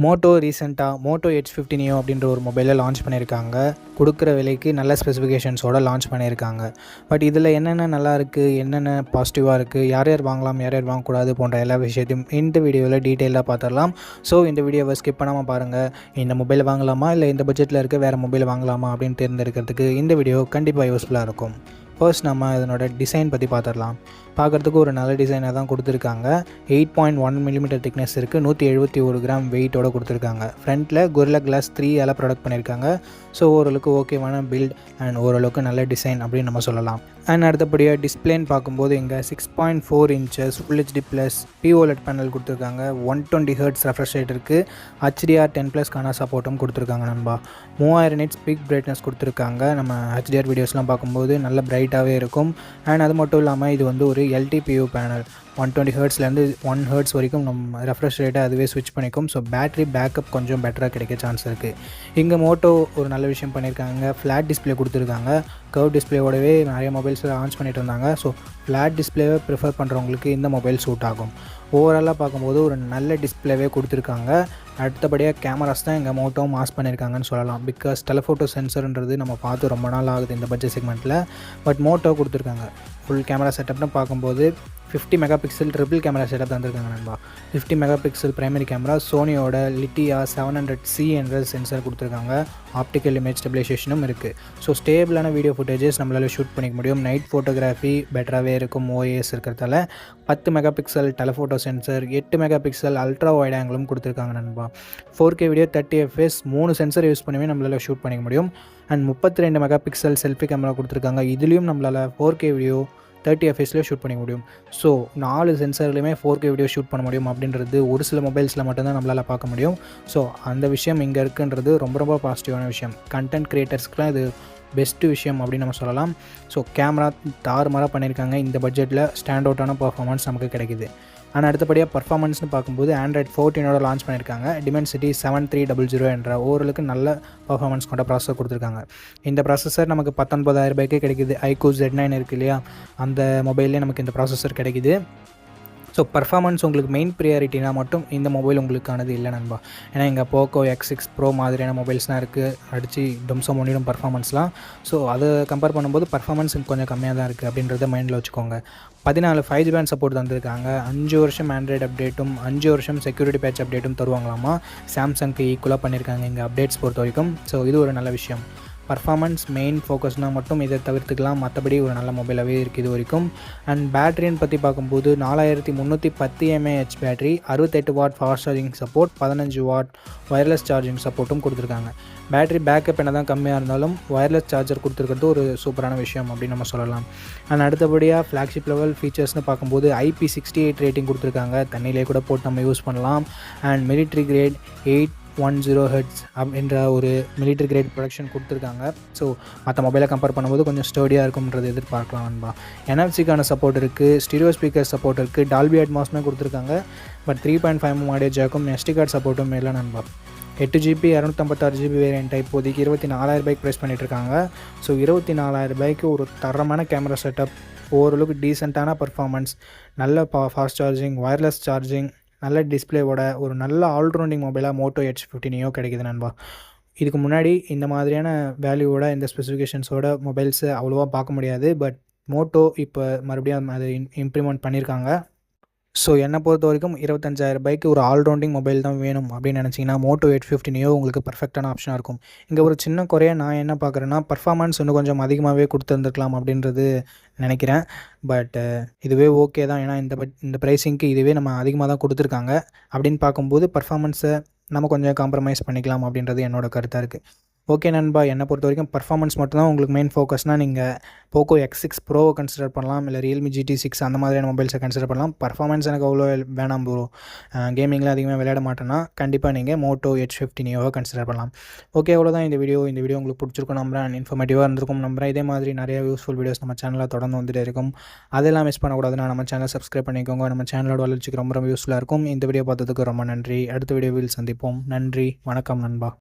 Moto ரீசெண்டாக Moto H50 Neo அப்படின்ற ஒரு மொபைலை லான்ச் பண்ணியிருக்காங்க. கொடுக்குற விலைக்கு நல்ல ஸ்பெசிஃபிகேஷன்ஸோடு லான்ச் பண்ணியிருக்காங்க. பட் இதில் என்னென்ன நல்லா இருக்குது, என்னென்ன பாசிட்டிவாக இருக்குது, யார் யார் வாங்கலாம், யார் யார் வாங்கக்கூடாது போன்ற எல்லா விஷயத்தையும் இந்த வீடியோவில் டீட்டெயிலாக பார்த்துடலாம். ஸோ இந்த வீடியோவை ஸ்கிப் பண்ணாமல் பாருங்கள். இந்த மொபைல் வாங்கலாமா இல்லை இந்த பட்ஜெட்டில் இருக்க வேறு மொபைல் வாங்கலாமா அப்படின்னு தேர்ந்தெடுக்கிறதுக்கு இந்த வீடியோ கண்டிப்பாக யூஸ்ஃபுல்லாக இருக்கும். ஃபர்ஸ்ட் நம்ம இதனோட டிசைன் பற்றி பார்த்துடலாம். பார்க்குறதுக்கு ஒரு நல்ல டிசைனாக தான் கொடுத்துருக்காங்க. 8.1 mm திக்னஸ் இருக்குது, 171 கிராம் வெயிட்டோடு கொடுத்துருக்காங்க. ஃப்ரண்ட்டில் Gorilla Glass 3 ப்ரொடக்ட் பண்ணியிருக்காங்க. ஸோ ஓரளவுக்கு ஓகேவான பில்ட் அண்ட் ஓரளவுக்கு நல்ல டிசைன் அப்படின்னு நம்ம சொல்லலாம். அண்ட் அடுத்தபடியாக டிஸ்பிளேன்னு பார்க்கும்போது இங்கே 6.4 inches Full HD plus POLED panel கொடுத்துருக்காங்க. 120 Hz ரெஃப்ரெஷ் ரேட் இருக்குது. HDR10+க்கான சப்போர்ட்டும் கொடுத்துருக்காங்க நண்பா. 3000 nits பீக் பிரைட்னஸ் கொடுத்துருக்காங்க. நம்ம HDR வீடியோஸ்லாம் பார்க்கும்போது நல்ல பிரைட்டாகவே இருக்கும். அண்ட் அது மட்டும் இல்லாமல் இது வந்து ஒரு LTPO பேனல். 120 Hzலேருந்து 1 Hz வரைக்கும் நம்ம ரெஃப்ரெஷ் ரேட்டை அதுவே ஸ்விட்ச் பண்ணிக்கும். ஸோ பேட்டரி பேக்கப் கொஞ்சம் பெட்டராக கிடைக்க சான்ஸ் இருக்குது. இங்கே மோட்டோ ஒரு நல்ல விஷயம் பண்ணியிருக்காங்க. ஃப்ளாட் டிஸ்பிளே கொடுத்துருக்காங்க. கர்வ் டிஸ்பிளேவோடவே நிறைய மொபைல்ஸில் லான்ச் பண்ணிட்டு இருந்தாங்க. ஸோ ஃப்ளாட் டிஸ்பிளேவை ப்ரிஃபர் பண்ணுறவங்களுக்கு இந்த மொபைல் சூட் ஆகும். ஓவராலாக பார்க்கும்போது ஒரு நல்ல டிஸ்பிளேவே கொடுத்துருக்காங்க. அடுத்தபடியாக கேமராஸ் தான் எங்கள் மோட்டோ மாஸ் பண்ணியிருக்காங்கன்னு சொல்லலாம். பிகாஸ் டெலஃபோட்டோ சென்சர்ன்றது நம்ம பார்த்து ரொம்ப நாள் ஆகுது இந்த பட்ஜெட் செக்மெண்ட்டில். பட் மோட்டோ கொடுத்துருக்காங்க. ஃபுல் கேமரா செட்டப்னு பார்க்கும்போது 50 MP ட்ரிபிள் கேமரா செட்டப் தந்துருக்காங்க நண்பா. 50 MP பிரைமரி கேமரா, சோனியோட லிட்டியா 700C என்ற சென்சர் கொடுத்துருக்காங்க. ஆப்டிக்கல் இமேஜ் ஸ்டெபிலைசேஷனும் இருக்குது. ஸோ ஸ்டேபிளான வீடியோ ஃபுட்டேஜஸ் நம்மளால் ஷூட் பண்ணிக்க முடியும். நைட் ஃபோட்டோகிராஃபி பெட்டராகவே இருக்கும். OIS இருக்கிறதால 10 MP telephoto sensor, 8 MP ultra wide ஆங்கிளும் கொடுத்துருக்காங்க நண்பா. 4K video 30 fps 3 sensor use பண்ணி நம்மளால் ஷூட் பண்ணிக்க முடியும். அண்ட் 32 MP செல்ஃபி கேமரா கொடுத்துருக்காங்க. இதுலேயும் நம்மளால் 4K வீடியோ 30 fps ஷூட் பண்ணிக்க முடியும். ஸோ 4 சென்சர்லையுமே 4K வீடியோ ஷூட் பண்ண முடியும் அப்படின்றது ஒரு சில மொபைல்ஸில் மட்டும்தான் நம்மளால் பார்க்க முடியும். ஸோ அந்த விஷயம் இங்கே இருக்குன்றது ரொம்ப ரொம்ப பாசிட்டிவான விஷயம். கண்டென்ட் க்ரியேட்டர்ஸ்க்குலாம் இது பெஸ்ட்டு விஷயம் அப்படின்னு நம்ம சொல்லலாம். ஸோ கேமரா தாறுமாறாக பண்ணியிருக்காங்க. இந்த பட்ஜெட்டில் ஸ்டாண்ட் அவுட்டான பர்ஃபார்மன்ஸ் நமக்கு கிடைக்குது. ஆனால் அடுத்தபடியாக பர்ஃபார்மன்ஸ்னு பார்க்கும்போது Android 14 லான்ச் பண்ணியிருக்காங்க. Dimensity 7300 என்ற ஓரளவுக்கு நல்ல பர்ஃபார்மன்ஸ் கொண்ட ப்ராசஸர் கொடுத்துருக்காங்க. இந்த ப்ராசஸர் நமக்கு 19,000 ரூபாய்க்கே கிடைக்குது. iQOO Z9 இருக்குது இல்லையா, அந்த மொபைல்லே நமக்கு இந்த ப்ராசஸர் கிடைக்குது. ஸோ பர்ஃபார்மன்ஸ் உங்களுக்கு மெயின் ப்ரியாரிட்டினா மட்டும் இந்த மொபைல் உங்களுக்கானது இல்லை நண்பா. ஏன்னா இங்கே Poco X6 Pro மாதிரியான மொபைல்ஸ்லாம் இருக்குது. அடித்து டம்சம் பண்ணிடும் பர்ஃபார்மன்ஸ்லாம். ஸோ அதை கம்பேர் பண்ணும்போது பர்ஃபார்மன்ஸ் கொஞ்சம் கம்மியாக தான் இருக்குது அப்படின்றத மைண்டில் வச்சுக்கோங்க. 14 5G பேண்ட் சப்போர்ட் தந்துருக்காங்க. 5 வருஷம் ஆண்ட்ராய்டு அப்டேட்டும் 5 வருஷம் செக்யூரிட்டி பேட்ச் அப்டேட்டும் தருவாங்களாமா. சாம்சங்க்கு ஈக்குவலாக பண்ணியிருக்காங்க இங்கே அப்டேட்ஸ் பொறுத்த வரைக்கும். ஸோ இது ஒரு நல்ல விஷயம். பர்ஃபார்மன்ஸ் மெயின் ஃபோக்கஸ்னால் மட்டும் இதை தவிர்த்துக்கலாம். மற்றபடி ஒரு நல்ல மொபைலாகவே இருக்குது இது வரைக்கும். அண்ட் பேட்டரின்னு பற்றி பார்க்கும்போது 4310 mAh battery, 68 watt fast charging support, 15 what wireless charging சப்போர்ட்டும் கொடுத்துருக்காங்க. பேட்டரி பேக்கப் என்ன தான் கம்மியாக இருந்தாலும் ஒயர்லெஸ் சார்ஜர் கொடுத்துருக்கிறது ஒரு சூப்பரான விஷயம் அப்படின்னு நம்ம சொல்லலாம். அண்ட் அடுத்தபடியாக ஃப்ளாக்ஷிப் லெவல் ஃபீச்சர்ஸ்னு பார்க்கும்போது IP68 ரேட்டிங் கொடுத்துருக்காங்க. தண்ணியிலே கூட போட்டு நம்ம யூஸ் பண்ணலாம். அண்ட் மிலிட்ரி கிரேட் 810 Hz அப்படின்ற ஒரு மிலிட்ரி கிரேட் ப்ரொடக்ஷன் கொடுத்துருக்காங்க. ஸோ மற்ற மொபைலை கம்பேர் பண்ணும்போது கொஞ்சம் ஸ்டோடியாக இருக்கும்ன்றது எதிர்பார்க்கலாம் நண்பா. NFC-க்கான சப்போர்ட் இருக்குது. ஸ்டீரியோ ஸ்பீக்கர் சப்போர்ட் இருக்குது. டால்பி அட்மாஸ்மே கொடுத்துருக்காங்க. பட் 3.5 ஆடியோ ஜாக்கும் SD கார்டு சப்போர்ட்டும் இல்லை நண்பா. 8GB 256GB வேரியண்ட்டை இப்போதைக்கு 24,000 ரூபாய்க்கு ப்ரைஸ் பண்ணிகிட்ருக்காங்க. ஸோ 24,000 ரூபாய்க்கு ஒரு தரமான கேமரா செட்டப், ஓரளவுக்கு டீசெண்டான பர்ஃபார்மன்ஸ், நல்ல ஃபாஸ்ட் சார்ஜிங், ஒயர்லெஸ் சார்ஜிங், நல்ல டிஸ்பிளேவோட ஒரு நல்ல ஆல்ரவுண்டிங் மொபைலாக மோட்டோ H50 Neo கிடைக்குது நண்பா. இதுக்கு முன்னாடி இந்த மாதிரியான வேல்யூவோட இந்த ஸ்பெசிஃபிகேஷன்ஸோட மொபைல்ஸை அவ்வளோவா பார்க்க முடியாது. பட் மோட்டோ இப்போ மறுபடியும் அதை இம்ப்ளிமெண்ட் பண்ணியிருக்காங்க. ஸோ என்னை பொறுத்த வரைக்கும் 25,000 ரூபாய்க்கு ஒரு ஆல்ரவுண்டிங் மொபைல் தான் வேணும் அப்படின்னு நினச்சிங்கன்னா மோட்டோ H50 Neo உங்களுக்கு பர்ஃபெக்டான ஆப்ஷனாக இருக்கும். இங்கே ஒரு சின்ன குறையாக நான் என்ன பார்க்குறேன்னா, பர்ஃபார்மன்ஸ் இன்னும் கொஞ்சம் அதிகமாகவே கொடுத்துருந்துருக்கலாம் அப்படின்றது நினைக்கிறேன். பட் இதுவே ஓகே தான். ஏன்னா இந்த ப்ரைஸிங்க்கு இதுவே நம்ம அதிகமாக தான் கொடுத்துருக்காங்க. அப்படின்னு பார்க்கும்போது பர்ஃபார்மன்ஸை நம்ம கொஞ்சம் காம்ப்ரமைஸ் பண்ணிக்கலாம் அப்படின்றது என்னோடய கருத்தாக இருக்குது. ஓகே நண்பா, என்னை பொறுத்த வரைக்கும் பர்ஃபார்மன்ஸ் மட்டும்தான் உங்களுக்கு மெயின் ஃபோக்கஸ்னால் நீங்கள் Poco X6 Pro கன்சிடர் பண்ணலாம். இல்லை Realme GT6 அந்த மாதிரியான மொபைல்ஸை கன்சிடர் பண்ணலாம். பர்ஃபார்மன்ஸ் எனக்கு அவ்வளோ வேணாம் ப்ரோ, கேமிங்கில் அதிகமாக விளையாட மாட்டேன்னா கண்டிப்பாக நீங்கள் மோட்டோ H50 Neo கன்சிடர் பண்ணலாம். ஓகே, அவ்வளோதான் இந்த வீடியோ உங்களுக்கு பிடிச்சிருக்கும் நம்புறேன். இன்ஃபர்மேட்டிவாக இருந்திருக்கும் நம்புறேன். இதே மாதிரி நிறைய யூஸ்ஃபுல் வீடியோஸ் நம்ம சேனலில் தொடர்ந்து வந்துகிட்டே இருக்கும். அதெல்லாம் மிஸ் பண்ணக்கூடாதுன்னா நம்ம சேனலை சப்ஸ்கிரைப் பண்ணிக்கோங்க. நம்ம சேனலோட வளர்ச்சிக்கு ரொம்ப யூஸ்ஃபுல்லாக இருக்கும். இந்த வீடியோ பார்த்ததுக்கு ரொம்ப நன்றி. அடுத்த வீடியோவில் சந்திப்போம். நன்றி, வணக்கம் நண்பா.